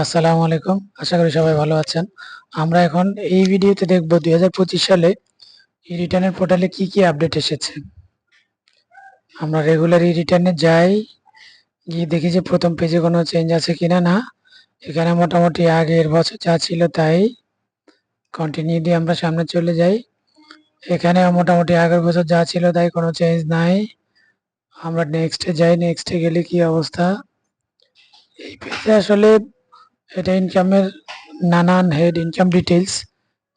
আসসালামু আলাইকুম। আশা করি সবাই ভালো আছেন। আমরা এখন এই ভিডিওতে দেখব 2025 সালে ই-রিটার্নের পোর্টালে কি আপডেট এসেছে। আমরা রেগুলার ই-রিটার্নে যাই, গিয়ে দেখি যে প্রথম পেজে কোনো চেঞ্জ আছে কিনা। না, এখানে মোটামুটি আগের বছর যা ছিল তাই কন্টিনিউ দিয়ে আমরা সামনে চলে যাই। এখানেও মোটামুটি আগের বছর যা ছিল তাই, কোনো চেঞ্জ নাই। আমরা নেক্সটে যাই, নেক্সটে গেলে কি অবস্থা। এই পেজে আসলে এটা ইনকামের নানান হেড, ইনকাম ডিটেইলস।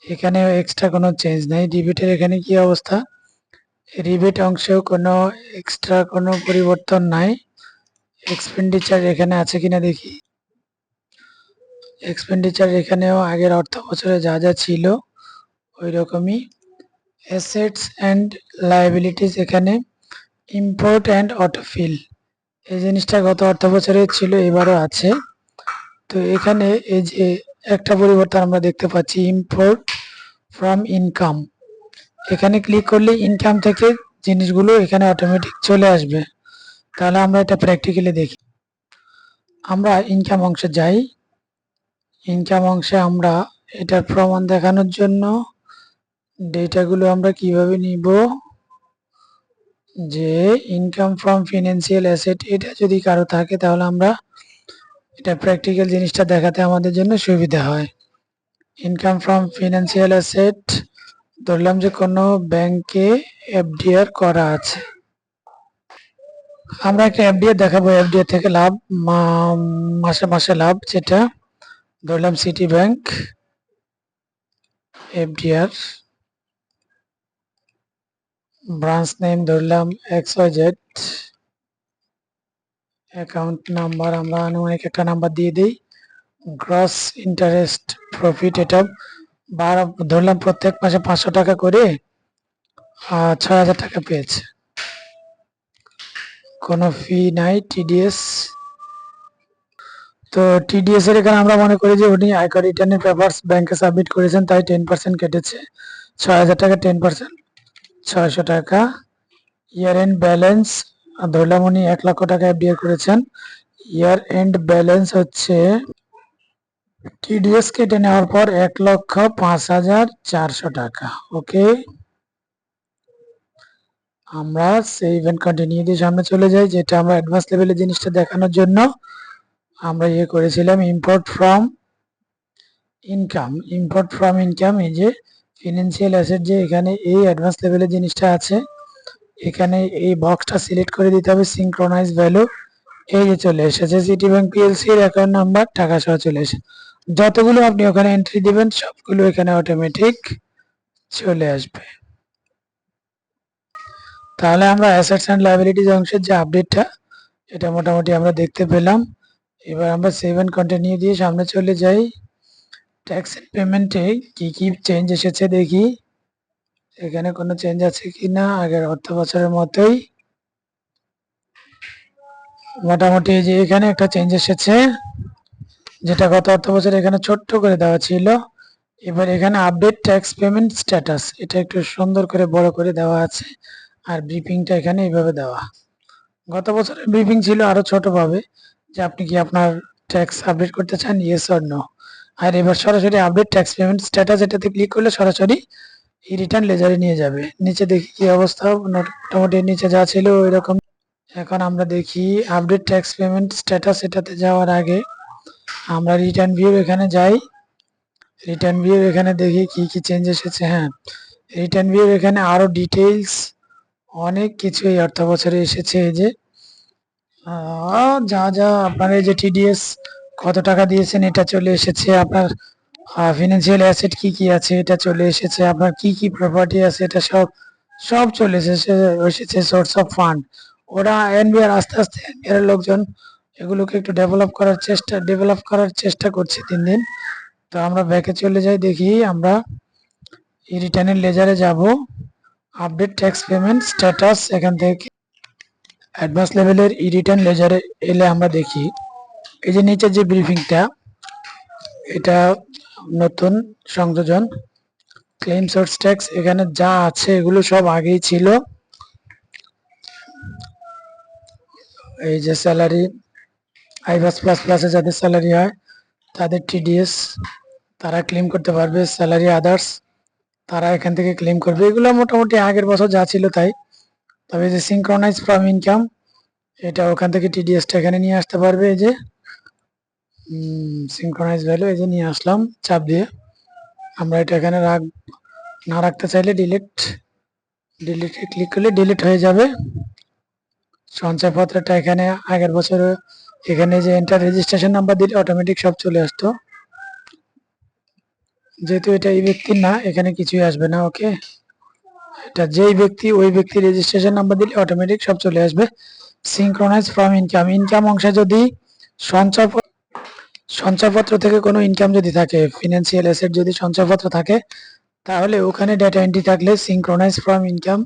এখানে এক্সট্রা কোনো চেঞ্জ নাই। রিবেটের এখানে কি অবস্থা, রিবেট অংশেও কোনো এক্সট্রা কোনো পরিবর্তন নাই। এক্সপেন্ডিচার এখানে আছে কিনা দেখি। এক্সপেন্ডিচার এখানেও আগের অর্থ বছরে যা যা ছিল ওই রকমই। অ্যাসেটস অ্যান্ড লায়াবিলিটিস এখানে ইম্পোর্ট অ্যান্ড অটোফিল, এই জিনিসটা গত অর্থ বছরে ছিল, এবারও আছে। তো এখানে এই যে একটা পরিবর্তন আমরা দেখতে পাচ্ছি, ইম্পোর্ট ফ্রম ইনকাম। এখানে ক্লিক করলে ইনকাম থেকে জিনিসগুলো এখানে অটোমেটিক চলে আসবে। তাহলে আমরা এটা প্র্যাকটিক্যালি দেখি। আমরা ইনকাম অংশে যাই। ইনকাম অংশে আমরা এটার প্রমাণ দেখানোর জন্য ডেটাগুলো আমরা কিভাবে নিব, যে ইনকাম ফ্রম ফিনান্সিয়াল অ্যাসেট এটা যদি কারো থাকে তাহলে আমরা এটা প্র্যাকটিক্যাল জিনিসটা দেখাতে আমাদের জন্য সুবিধা হয়। ইনকাম ফ্রম ফিনান্সিয়াল অ্যাসেট, ধরলাম যে কোনো ব্যাংকে এফডিআর করা আছে। আমরা একটা এফডিআর দেখাবো, এফডিআর থেকে লাভ মাসে মাসে লাভ, যেটা ধরলাম city bank FDR, branch name ধরলাম XYZ, অ্যাকাউন্ট নাম্বার আমরা আনুমানিক একটা নাম্বার দিয়ে দিই। গ্রস ইন্টারেস্ট প্রফিট, এটা ধরলাম প্রত্যেক মাসে 500 টাকা করে 6000 টাকা পেয়েছে, কোনো ফি নাই। টিডিএস, তো টিডিএস এর এখানে আমরা মনে করি যে উনি আয়কর রিটার্নের পেপারস ব্যাংকে সাবমিট করেছেন, তাই 10% কেটেছে। 6000 টাকা 10%, 600 টাকা। ইয়ার এন্ড ব্যালেন্স ধরলাম উনি 1 লক্ষ টাকা এফডিআর করেছেন, ইয়ার এন্ড ব্যালেন্স হচ্ছে টিডিএস কেটে নেওয়ার পর 1,05,400 টাকা। ওকে, আমরা সেভ এন্ড কন্টিনিউ দিয়ে সামনে চলে যাই। যেটা আমরা অ্যাডভান্স লেভেলের জিনিসটা দেখানোর জন্য আমরা করেছিলাম import from income. Import from income, এই যে ফিনান্সিয়াল অ্যাসেট, যে এখানে এই অ্যাডভান্স লেভেলের জিনিসটা আছে, এখানে এই বক্সটা সিলেক্ট করে দিতে হবে, সিঙ্ক্রোনাইজ ভ্যালু। এই যে চলে এসেছে সিটি ব্যাংক পিএলসি এর অ্যাকাউন্ট নাম্বার, টাকা সহ চলে এসে। যতগুলো আপনি ওখানে এন্ট্রি দিবেন সবগুলো এখানে অটোমেটিক চলে আসবে। তাহলে আমরা অ্যাসেটস অ্যান্ড লায়াবিলিটিজ অংশের যে আপডেটটা, এটা মোটামুটি আমরা দেখতে পেলাম। এবার আমরা সেভ এন্ড কন্টিনিউ দিয়ে সামনে চলে যাই। ট্যাক্স এন্ড পেমেন্টে কি চেঞ্জ এসেছে দেখি, এখানে কোনো চেঞ্জ আছে কিনা। আগের অর্থ বছরের মতোই মোটামুটি, যে এখানে একটা চেঞ্জ এসেছে, যেটা গত অর্থ বছরে এখানে ছোট্ট করে দেওয়া ছিল। এবার এখানে আপডেট ট্যাক্স পেমেন্ট স্ট্যাটাস, এটা একটু সুন্দর করে বড় করে দেওয়া আছে। আর ব্রিফিংটা এখানে এইভাবে দেওয়া। গত বছরের ব্রিফিং ছিল আরো ছোট ভাবে, যে আপনি কি আপনার ট্যাক্স আপডেট করতে চান, ইয়েস অর নো। আর এবার সরাসরি আপডেট ট্যাক্স পেমেন্ট স্ট্যাটাস, এটাতে ক্লিক করলে সরাসরি এই রিটার্ন লেজারে নিয়ে যাবে। নিচে দেখি কি অবস্থা, মোটামুটি নিচে যা ছিল ওই রকম। এখন আমরা দেখি আপডেট ট্যাক্স পেমেন্ট স্ট্যাটাস, এটাতে যাওয়ার আগে আমরা রিটার্ন ভিউ এখানে যাই। রিটার্ন ভিউ এখানে দেখি কি চেঞ্জ এসেছে। হ্যাঁ, রিটার্ন ভিউ এখানে আরো ডিটেইলস অনেক কিছু এই অর্থ বছরে এসেছে। এই যে যা যা আপনার এই যে টিডিএস কত টাকা দিয়েছেন এটা চলে এসেছে, আপনার ফিনান্সিয়াল অ্যাসেট কি আছে এটা চলে এসেছে, আপনার কি প্রপার্টি আছে এটা সব চলে এসেছে। সোর্স অফ ফান্ড, ওরা এনবিআর আস্তে আস্তে এনবিআর লোকজন এগুলোকে একটু ডেভেলপ করার চেষ্টা করছে দিন দিন। তো আমরা ব্যাকে চলে যাই, দেখি আমরা এই রিটার্নের লেজারে যাব, আপডেট ট্যাক্স পেমেন্ট স্ট্যাটাস, এখান থেকে অ্যাডভান্স লেভেলের ই রিটার্ন লেজারে এলে আমরা দেখি এই যে নিচে যে ব্রিফিংটা, এটা নতুন সংযোজন। ক্লেম সোর্স ট্যাক্স, এখানে যা আছে এগুলো সব আগেই ছিল। এই যে স্যালারি, আইভাস প্লাস প্লাসে যাদের স্যালারি হয় তাদের টিডিএস তারা ক্লেম করতে পারবে, স্যালারি আদার্স তারা এখান থেকে ক্লেম করবে। এগুলো মোটামুটি আগের বছর যা ছিল তাই। তবে যে সিঙ্ক্রোনাইজ ফ্রম ইনকাম, এটা ওখান থেকে টিডিএসটা এখানে নিয়ে আসতে পারবে। এই যে সিঙ্ক্রোনাইজ ভ্যালু, এই যে নিয়ে আসলাম চাপ দিয়ে। আমরা এটা এখানে না রাখতে চাইলে ডিলিটে ক্লিক করলে ডিলিট হয়ে যাবে। সঞ্চয়পত্রটা এখানে আগের বছর এখানে যে এন্টার রেজিস্ট্রেশন নাম্বার দিলে অটোমেটিক সব চলে আসতো। যেহেতু এটা এই ব্যক্তির না, এখানে কিছুই আসবে না। ওকে, এটা যেই ব্যক্তি ওই ব্যক্তি রেজিস্ট্রেশন নাম্বার দিলে অটোমেটিক সব চলে আসবে। সিঙ্ক্রোনাইজ ফ্রম ইনকাম, ইনকাম অংশে যদি সঞ্চয়পত্র থেকে কোনো ইনকাম যদি থাকে, ফিনান্সিয়াল অ্যাসেট যদি সঞ্চয়পত্র থাকে, তাহলে ওখানে ডেটা এন্ট্রি থাকলে সিঙ্ক্রোনাইজ ফ্রম ইনকাম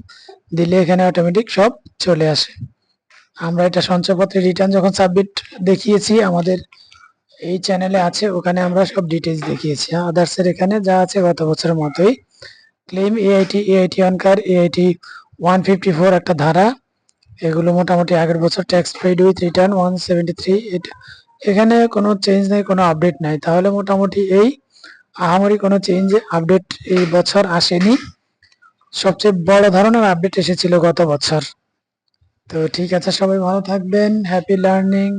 দিলে এখানে অটোমেটিক সব চলে আসে। আমরা এটা সঞ্চয়পত্রের রিটার্ন যখন সাবমিট দেখিয়েছি, আমাদের এই চ্যানেলে আছে, ওখানে আমরা সব ডিটেইলস দেখিয়েছি। আদার্সের এখানে যা আছে গত বছরের মতোই। ক্লেম এআইটি অনকার, এআইটি 154 একটা ধারা, এগুলো মোটামুটি আগের বছর ট্যাক্স পেইড উইথ রিটার্ন 173। এখানে কোনো চেঞ্জ নেই, কোনো আপডেট নাই। তাহলে মোটামুটি এই আহামরি কোনো চেঞ্জ আপডেট এই বছর আসেনি। সবচেয়ে বড় ধরনের আপডেট এসেছিল গত বছর। তো ঠিক আছে, সবাই ভালো থাকবেন, হ্যাপি লার্নিং।